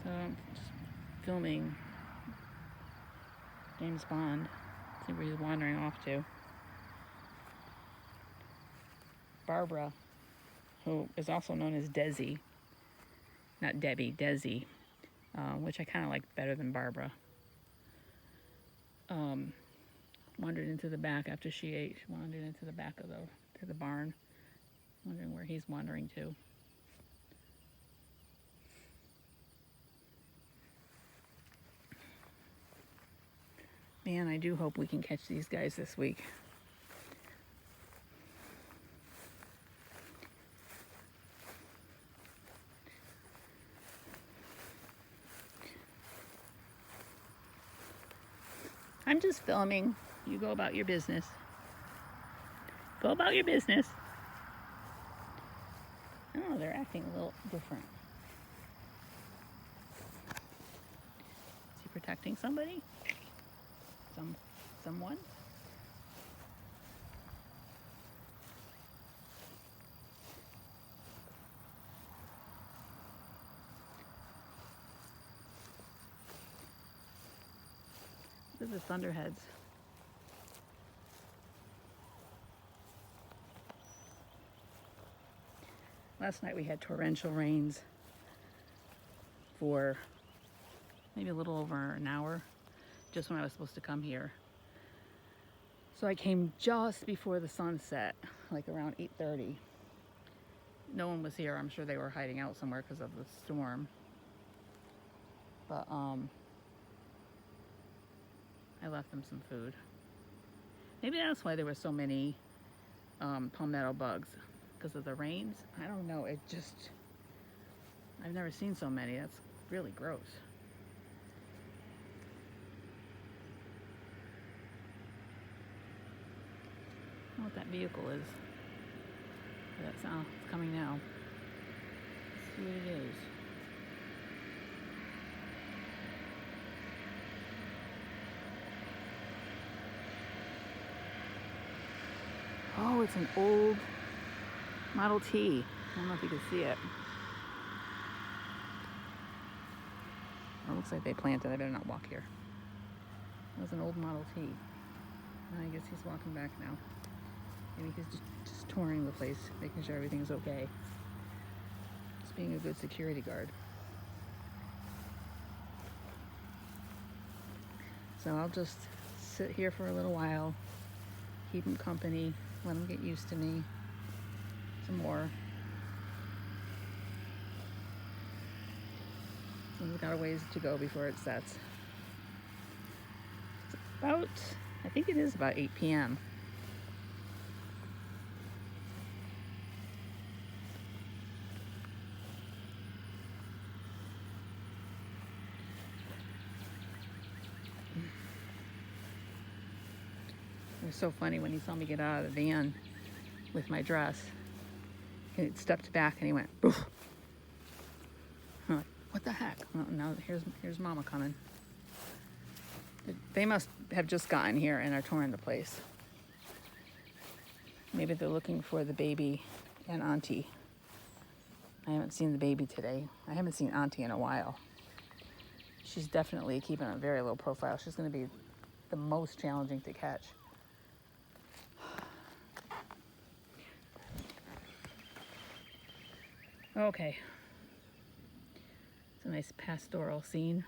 So I'm just filming James Bond. See where he's wandering off to. Barbara, who is also known as Desi, not Debbie, Desi, which I kind of like better than Barbara. Wandered into the back after she ate. She wandered into the back of the barn, wondering where he's wandering to. Man, I do hope we can catch these guys this week. I'm just filming. You go about your business. Go about your business. Oh, they're acting a little different. Is he protecting somebody? Someone? Look at the thunderheads. Last night we had torrential rains for maybe a little over an hour, just when I was supposed to come here. So I came just before the sun set, like around 8:30. No one was here. I'm sure they were hiding out somewhere because of the storm. But I left them some food. Maybe that's why there were so many palmetto bugs, because of the rains. I don't know. I've never seen so many. That's really gross. I don't know what that vehicle is. That's it's coming now. Let's see what it is. Oh, it's an old Model T. I don't know if you can see it. It looks like they planted. I better not walk here. It was an old Model T. I guess he's walking back now. Maybe he's just touring the place, making sure everything's okay. Just being a good security guard. So I'll just sit here for a little while, keep him company, let him get used to me some more. So we've got a ways to go before it sets. It's about, I think it is about 8 p.m. It was so funny when he saw me get out of the van with my dress. He stepped back and he went, "Oof." I'm like, what the heck? Oh, now here's Mama coming. They must have just gotten here and are touring the place. Maybe they're looking for the baby and Auntie. I haven't seen the baby today. I haven't seen Auntie in a while. She's definitely keeping a very low profile. She's going to be the most challenging to catch. Okay. It's a nice pastoral scene.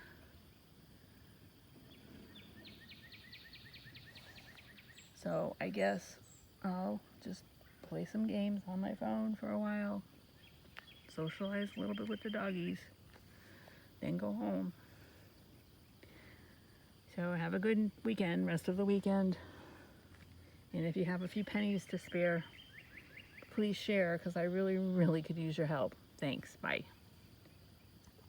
So I guess I'll just play some games on my phone for a while, socialize a little bit with the doggies, then go home. So have a good weekend, rest of the weekend. And if you have a few pennies to spare, please share, because I really, really could use your help. Thanks. Bye.